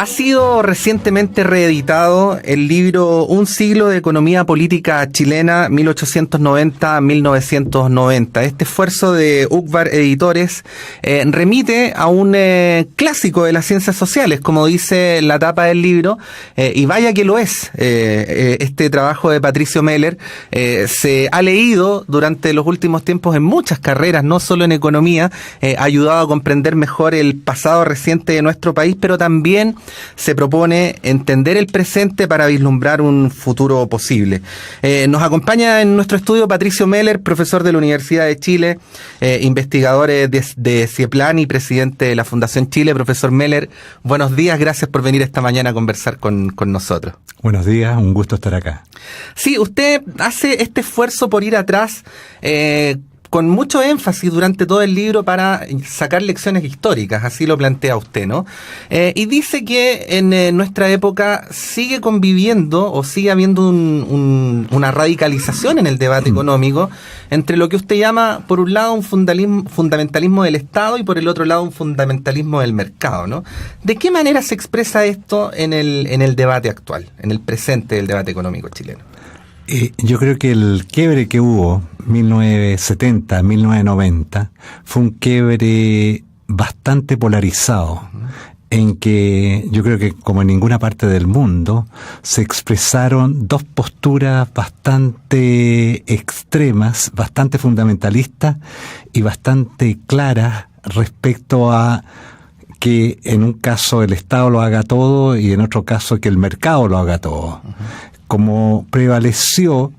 Ha sido recientemente reeditado el libro Un siglo de economía política chilena 1890-1990. Este esfuerzo de Ucbar Editores remite a un clásico de las ciencias sociales, como dice la tapa del libro, y vaya que lo es. Este trabajo de Patricio Meller se ha leído durante los últimos tiempos en muchas carreras, no solo en economía, ha ayudado a comprender mejor el pasado reciente de nuestro país, pero también se propone entender el presente para vislumbrar un futuro posible. Nos acompaña en nuestro estudio Patricio Meller, profesor de la Universidad de Chile, investigador de CIEPLAN y presidente de la Fundación Chile. Profesor Meller, buenos días, gracias por venir esta mañana a conversar con nosotros. Buenos días, un gusto estar acá. Sí, usted hace este esfuerzo por ir atrás, con mucho énfasis durante todo el libro para sacar lecciones históricas, así lo plantea usted, ¿no? Y dice que en nuestra época sigue conviviendo o sigue habiendo una radicalización en el debate económico entre lo que usted llama, por un lado, un fundamentalismo del Estado y por el otro lado, un fundamentalismo del mercado, ¿no? ¿De qué manera se expresa esto en el debate actual, en el presente del debate económico chileno? Yo creo que el quiebre que hubo 1970, 1990 fue un quiebre bastante polarizado, en que yo creo que como en ninguna parte del mundo se expresaron dos posturas bastante extremas, bastante fundamentalistas y bastante claras respecto a que en un caso el Estado lo haga todo y en otro caso que el mercado lo haga todo. Como prevaleció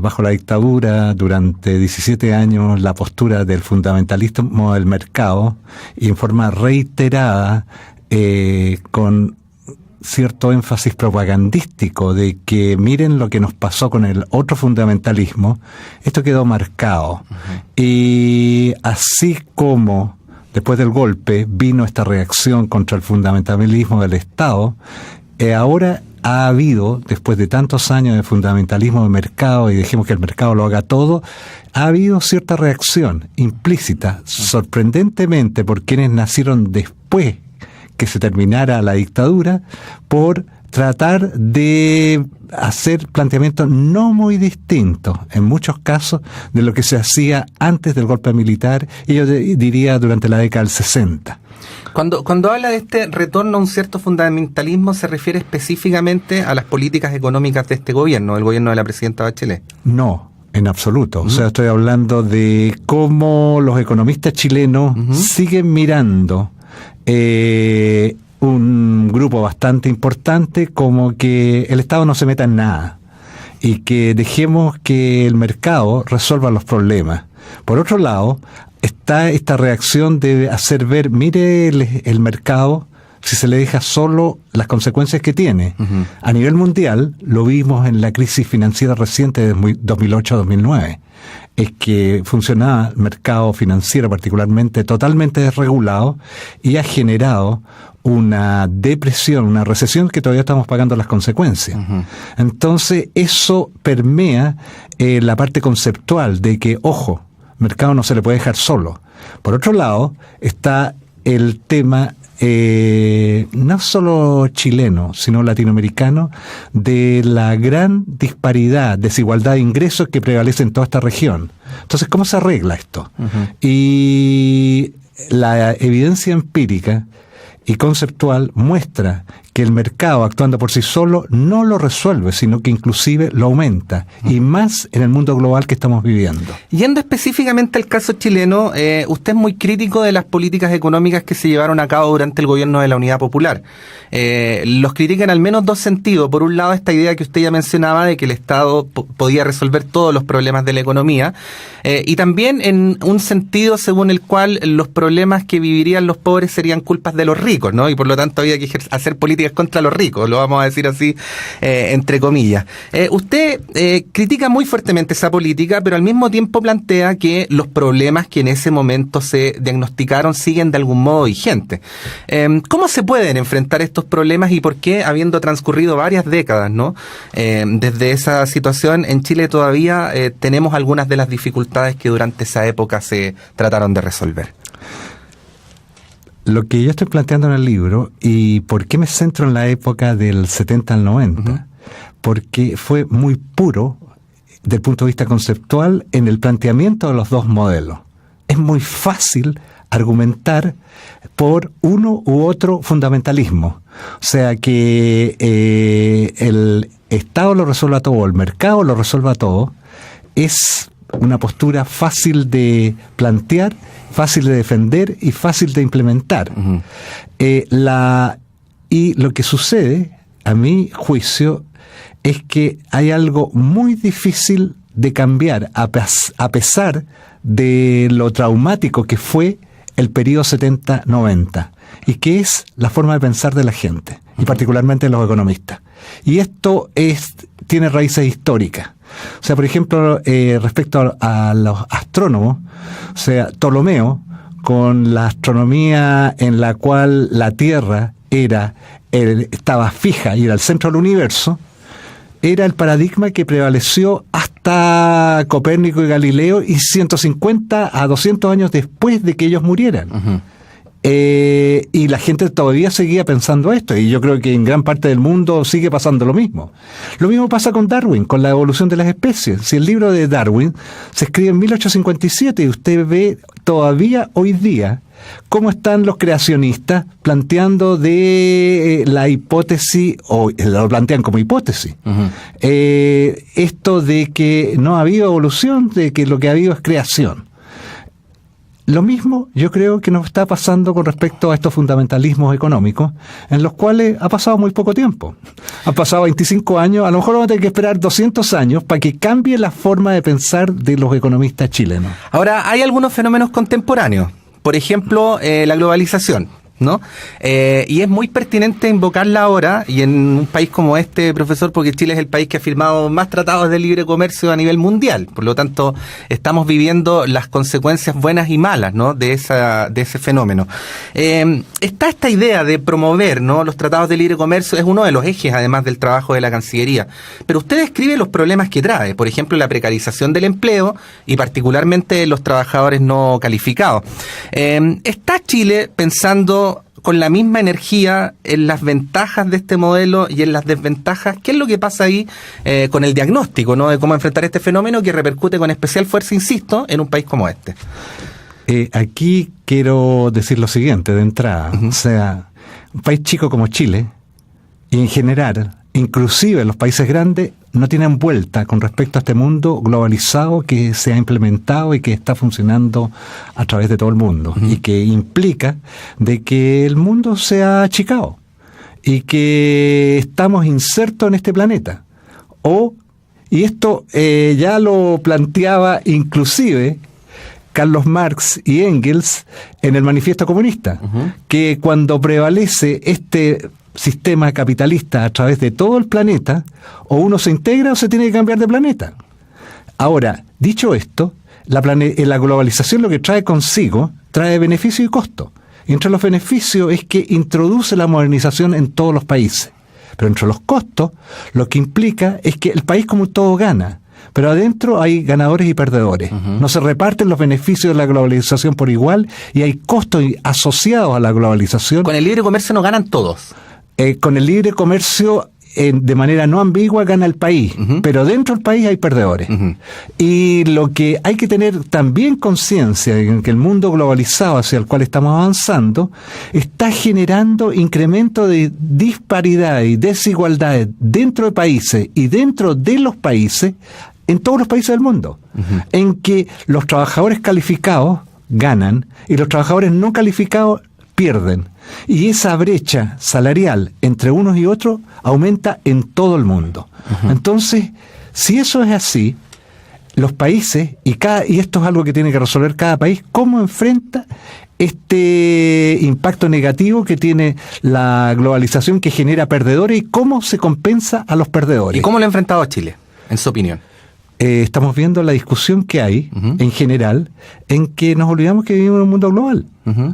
bajo la dictadura durante 17 años la postura del fundamentalismo del mercado y en forma reiterada con cierto énfasis propagandístico de que miren lo que nos pasó con el otro fundamentalismo, esto quedó marcado. Y así como después del golpe vino esta reacción contra el fundamentalismo del Estado, ahora ha habido, después de tantos años de fundamentalismo de mercado y dejemos que el mercado lo haga todo, ha habido cierta reacción implícita, sorprendentemente por quienes nacieron después que se terminara la dictadura, por tratar de hacer planteamientos no muy distintos, en muchos casos, de lo que se hacía antes del golpe militar, y yo diría durante la década del 60. Cuando habla de este retorno a un cierto fundamentalismo, ¿se refiere específicamente a las políticas económicas de este gobierno, del gobierno de la presidenta Bachelet? No, en absoluto. O sea, estoy hablando de cómo los economistas chilenos siguen mirando un grupo bastante importante como que el Estado no se meta en nada y que dejemos que el mercado resuelva los problemas. Por otro lado, está esta reacción de hacer ver, mire el mercado, si se le deja solo las consecuencias que tiene. A nivel mundial, lo vimos en la crisis financiera reciente de 2008-2009. Es que funcionaba el mercado financiero particularmente totalmente desregulado y ha generado una depresión, una recesión que todavía estamos pagando las consecuencias. Entonces, eso permea la parte conceptual de que, ojo, mercado no se le puede dejar solo. Por otro lado, está el tema no solo chileno, sino latinoamericano, de la gran disparidad, desigualdad de ingresos que prevalece en toda esta región. Entonces, ¿cómo se arregla esto? Y la evidencia empírica y conceptual muestra que el mercado, actuando por sí solo, no lo resuelve, sino que inclusive lo aumenta, y más en el mundo global que estamos viviendo. Yendo específicamente al caso chileno, usted es muy crítico de las políticas económicas que se llevaron a cabo durante el gobierno de la Unidad Popular. Los critica en al menos dos sentidos. Por un lado, esta idea que usted ya mencionaba de que el Estado podía resolver todos los problemas de la economía, y también en un sentido según el cual los problemas que vivirían los pobres serían culpas de los ricos, ¿no? Y por lo tanto había que hacer políticas contra los ricos, lo vamos a decir así, entre comillas. Usted critica muy fuertemente esa política, pero al mismo tiempo plantea que los problemas que en ese momento se diagnosticaron siguen de algún modo vigentes. ¿Cómo se pueden enfrentar estos problemas y por qué, habiendo transcurrido varias décadas, ¿no? Desde esa situación, en Chile todavía tenemos algunas de las dificultades que durante esa época se trataron de resolver? lo que yo estoy planteando en el libro, y por qué me centro en la época del 70 al 90, porque fue muy puro desde el punto de vista conceptual en el planteamiento de los dos modelos. Es muy fácil argumentar por uno u otro fundamentalismo. O sea, que el Estado lo resuelva todo, el mercado lo resuelva todo, es una postura fácil de plantear, fácil de defender y fácil de implementar. Y lo que sucede, a mi juicio, es que hay algo muy difícil de cambiar, a pesar de lo traumático que fue el periodo 70-90, y que es la forma de pensar de la gente, y particularmente de los economistas. Y esto tiene raíces históricas. O sea, por ejemplo, respecto a los astrónomos, o sea, Ptolomeo, con la astronomía en la cual la Tierra estaba fija y era el centro del universo, era el paradigma que prevaleció hasta Copérnico y Galileo y 150 a 200 años después de que ellos murieran. Y la gente todavía seguía pensando esto, y yo creo que en gran parte del mundo sigue pasando lo mismo. Lo mismo pasa con Darwin, con la evolución de las especies. Si el libro de Darwin se escribe en 1857 y usted ve todavía hoy día cómo están los creacionistas planteando de la hipótesis, o lo plantean como hipótesis, esto de que no ha habido evolución, de que lo que ha habido es creación. Lo mismo yo creo que nos está pasando con respecto a estos fundamentalismos económicos, en los cuales ha pasado muy poco tiempo. Han pasado 25 años, a lo mejor vamos a tener que esperar 200 años para que cambie la forma de pensar de los economistas chilenos. Ahora, hay algunos fenómenos contemporáneos. Por ejemplo, la globalización, ¿no? Y es muy pertinente invocarla ahora, y en un país como este, profesor, porque Chile es el país que ha firmado más tratados de libre comercio a nivel mundial. Por lo tanto, estamos viviendo las consecuencias buenas y malas, ¿no?, de ese fenómeno. Está esta idea de promover, ¿no?, los tratados de libre comercio, es uno de los ejes, además del trabajo de la Cancillería. Pero usted describe los problemas que trae, por ejemplo, la precarización del empleo y particularmente los trabajadores no calificados. ¿Está Chile pensando con la misma energía en las ventajas de este modelo y en las desventajas? ¿Qué es lo que pasa ahí con el diagnóstico, ¿no?, de cómo enfrentar este fenómeno que repercute con especial fuerza, insisto, en un país como este? Aquí quiero decir lo siguiente de entrada. O sea, un país chico como Chile, y en general, inclusive los países grandes, no tienen vuelta con respecto a este mundo globalizado que se ha implementado y que está funcionando a través de todo el mundo, y que implica de que el mundo se ha achicado y que estamos insertos en este planeta. Y esto ya lo planteaba inclusive Carlos Marx y Engels en el Manifiesto Comunista, que cuando prevalece este sistema capitalista a través de todo el planeta, o uno se integra o se tiene que cambiar de planeta. Ahora, dicho esto, la globalización lo que trae consigo, trae beneficio y costo. Y entre los beneficios es que introduce la modernización en todos los países. Pero entre los costos, lo que implica es que el país como un todo gana. Pero adentro hay ganadores y perdedores. No se reparten los beneficios de la globalización por igual, y hay costos asociados a la globalización. Con el libre comercio no ganan todos. Con el libre comercio, de manera no ambigua, gana el país, pero dentro del país hay perdedores. Y lo que hay que tener también conciencia en que el mundo globalizado hacia el cual estamos avanzando está generando incremento de disparidad y desigualdades dentro de países y dentro de los países, en todos los países del mundo, en que los trabajadores calificados ganan y los trabajadores no calificados pierden. Y esa brecha salarial entre unos y otros aumenta en todo el mundo. Entonces, si eso es así, los países, y esto es algo que tiene que resolver cada país, ¿cómo enfrenta este impacto negativo que tiene la globalización, que genera perdedores, y cómo se compensa a los perdedores? ¿Y cómo lo ha enfrentado Chile, en su opinión? Estamos viendo la discusión que hay, en general, en que nos olvidamos que vivimos en un mundo global.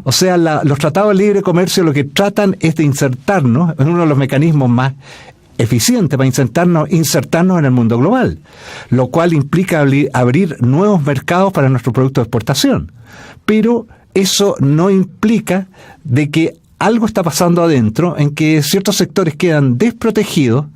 O sea, los tratados de libre comercio lo que tratan es de insertarnos en uno de los mecanismos más eficientes para insertarnos en el mundo global, lo cual implica abrir nuevos mercados para nuestro producto de exportación. Pero eso no implica de que algo está pasando adentro en que ciertos sectores quedan desprotegidos,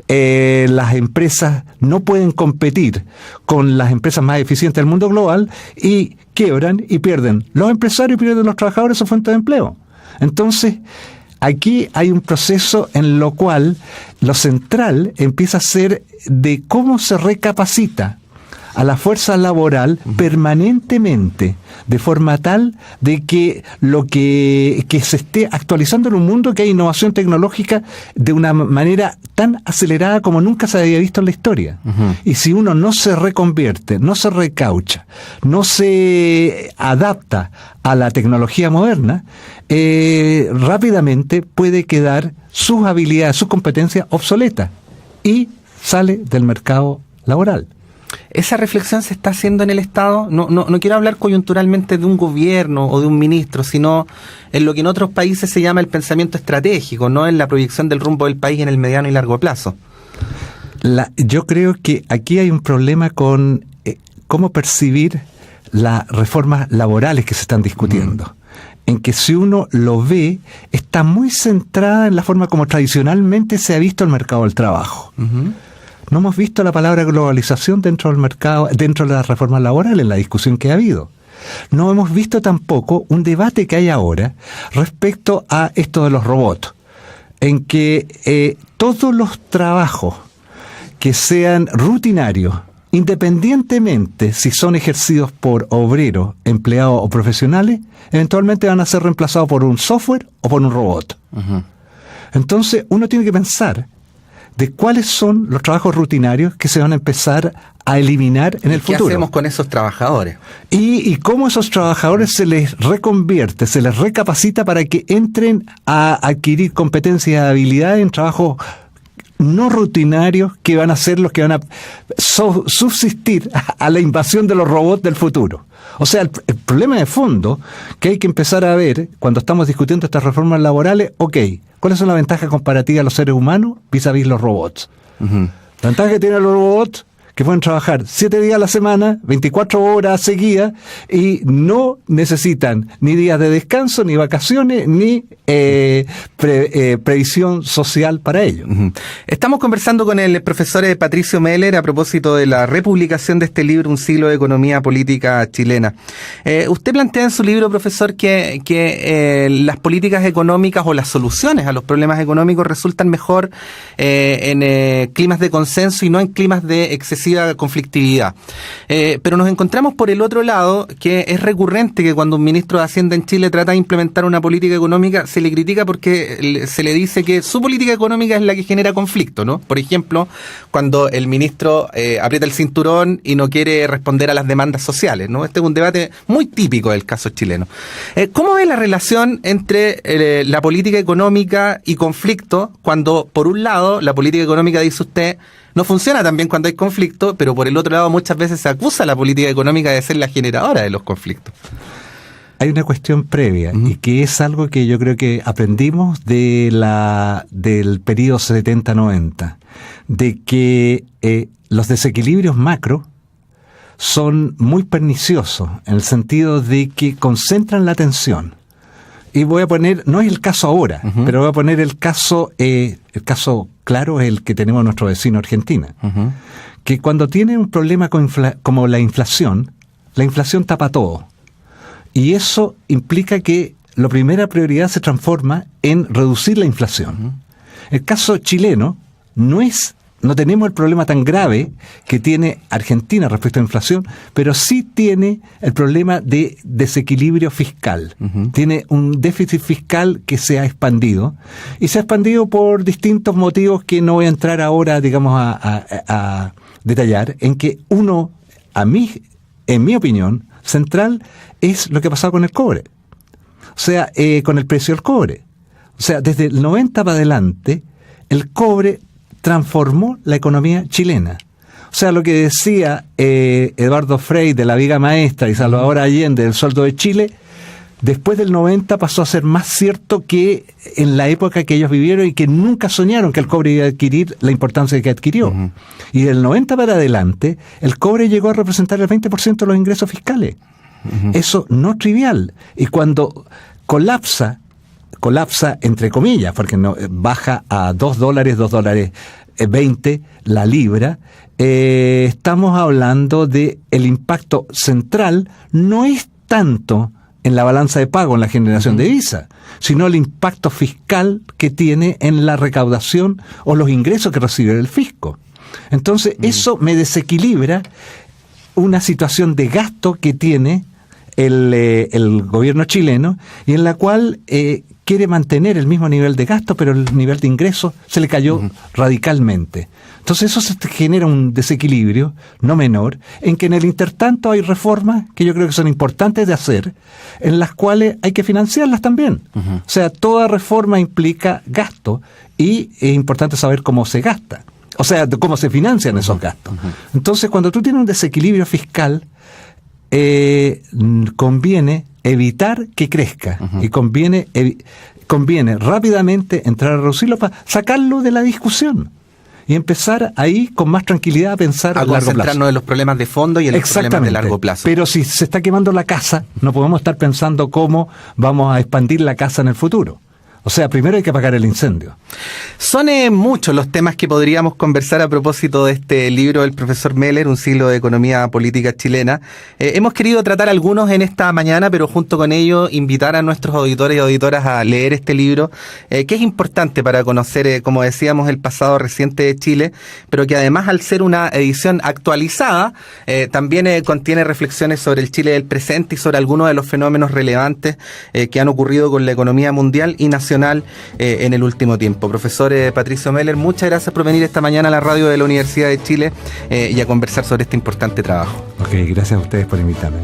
las empresas no pueden competir con las empresas más eficientes del mundo global y quiebran y pierden los empresarios y pierden los trabajadores su fuente de empleo. Entonces, aquí hay un proceso en lo cual lo central empieza a ser de cómo se recapacita a la fuerza laboral permanentemente, de forma tal de que lo que se esté actualizando en un mundo que hay innovación tecnológica de una manera tan acelerada como nunca se había visto en la historia. Y si uno no se reconvierte, no se recaucha, no se adapta a la tecnología moderna, rápidamente puede quedar sus habilidades, sus competencias obsoletas y sale del mercado laboral. ¿Esa reflexión se está haciendo en el Estado? No quiero hablar coyunturalmente de un gobierno o de un ministro, sino en lo que en otros países se llama el pensamiento estratégico, no en la proyección del rumbo del país en el mediano y largo plazo. Yo creo que aquí hay un problema con cómo percibir las reformas laborales que se están discutiendo. En que si uno lo ve, está muy centrada en la forma como tradicionalmente se ha visto el mercado del trabajo. No hemos visto la palabra globalización dentro del mercado, dentro de las reformas laborales, en la discusión que ha habido. No hemos visto tampoco un debate que hay ahora respecto a esto de los robots, en que todos los trabajos que sean rutinarios, independientemente si son ejercidos por obreros, empleados o profesionales, eventualmente van a ser reemplazados por un software o por un robot. Entonces uno tiene que pensar de cuáles son los trabajos rutinarios que se van a empezar a eliminar en el futuro. ¿Qué hacemos con esos trabajadores? Y cómo esos trabajadores se les reconvierte, se les recapacita para que entren a adquirir competencias y habilidades en trabajos no rutinarios que van a ser los que van a subsistir a la invasión de los robots del futuro. O sea, el problema de fondo que hay que empezar a ver cuando estamos discutiendo estas reformas laborales, ¿cuáles son las ventajas comparativas de los seres humanos vis-a-vis los robots? La ventaja que tienen los robots, que pueden trabajar 7 días a la semana, 24 horas seguidas, y no necesitan ni días de descanso, ni vacaciones, ni previsión social para ello. Estamos conversando con el profesor Patricio Meller a propósito de la republicación de este libro, Un siglo de economía política chilena. Usted plantea en su libro, profesor, que las políticas económicas o las soluciones a los problemas económicos resultan mejor en climas de consenso y no en climas de excesiva conflictividad. Pero nos encontramos por el otro lado que es recurrente que cuando un ministro de Hacienda en Chile trata de implementar una política económica se le critica porque se le dice que su política económica es la que genera conflicto, ¿no? Por ejemplo, cuando el ministro aprieta el cinturón y no quiere responder a las demandas sociales, ¿no? Este es un debate muy típico del caso chileno. ¿Cómo ve la relación entre la política económica y conflicto cuando, por un lado, la política económica, dice usted, no funciona tan bien cuando hay conflicto, pero por el otro lado muchas veces se acusa a la política económica de ser la generadora de los conflictos? Hay una cuestión previa, y que es algo que yo creo que aprendimos del periodo 70-90, de que los desequilibrios macro son muy perniciosos, en el sentido de que concentran la atención. Y voy a poner, no es el caso ahora, pero voy a poner el caso claro es el que tenemos nuestro vecino Argentina, que cuando tiene un problema como la inflación tapa todo. Y eso implica que la primera prioridad se transforma en reducir la inflación. El caso chileno no tenemos el problema tan grave que tiene Argentina respecto a la inflación, pero sí tiene el problema de desequilibrio fiscal. Tiene un déficit fiscal que se ha expandido, y se ha expandido por distintos motivos que no voy a entrar ahora, digamos, a detallar, en que en mi opinión, central es lo que ha pasado con el cobre. O sea, con el precio del cobre. O sea, desde el 90 para adelante, el cobre transformó la economía chilena. O sea, lo que decía Eduardo Frei de la Viga Maestra y Salvador Allende del sueldo de Chile, después del 90 pasó a ser más cierto que en la época que ellos vivieron y que nunca soñaron que el cobre iba a adquirir la importancia que adquirió. Y del 90 para adelante, el cobre llegó a representar el 20% de los ingresos fiscales. Eso no trivial. Y cuando colapsa entre comillas, porque no baja a $2.20 la libra, estamos hablando de el impacto central no es tanto en la balanza de pago, en la generación de divisas, sino el impacto fiscal que tiene en la recaudación o los ingresos que recibe el fisco. Entonces, eso me desequilibra una situación de gasto que tiene el gobierno chileno, y en la cual quiere mantener el mismo nivel de gasto, pero el nivel de ingresos se le cayó radicalmente. Entonces eso se genera un desequilibrio no menor, en que en el intertanto hay reformas que yo creo que son importantes de hacer, en las cuales hay que financiarlas también. O sea, toda reforma implica gasto, y es importante saber cómo se gasta, o sea, cómo se financian esos gastos. Entonces, cuando tú tienes un desequilibrio fiscal, conviene evitar que crezca, y conviene rápidamente entrar a reducirlo para sacarlo de la discusión y empezar ahí con más tranquilidad a pensar a largo plazo. Concentrarnos en los problemas de fondo y en los problemas de largo plazo. Pero si se está quemando la casa, no podemos estar pensando cómo vamos a expandir la casa en el futuro. O sea, primero hay que apagar el incendio. Son muchos los temas que podríamos conversar a propósito de este libro del profesor Meller, Un siglo de economía política chilena. Hemos querido tratar algunos en esta mañana, pero junto con ello invitar a nuestros auditores y auditoras a leer este libro, que es importante para conocer, como decíamos, el pasado reciente de Chile, pero que además, al ser una edición actualizada, también contiene reflexiones sobre el Chile del presente y sobre algunos de los fenómenos relevantes que han ocurrido con la economía mundial y nacional en el último tiempo. Profesor Patricio Meller, muchas gracias por venir esta mañana a la radio de la Universidad de Chile y a conversar sobre este importante trabajo. Ok, gracias a ustedes por invitarme.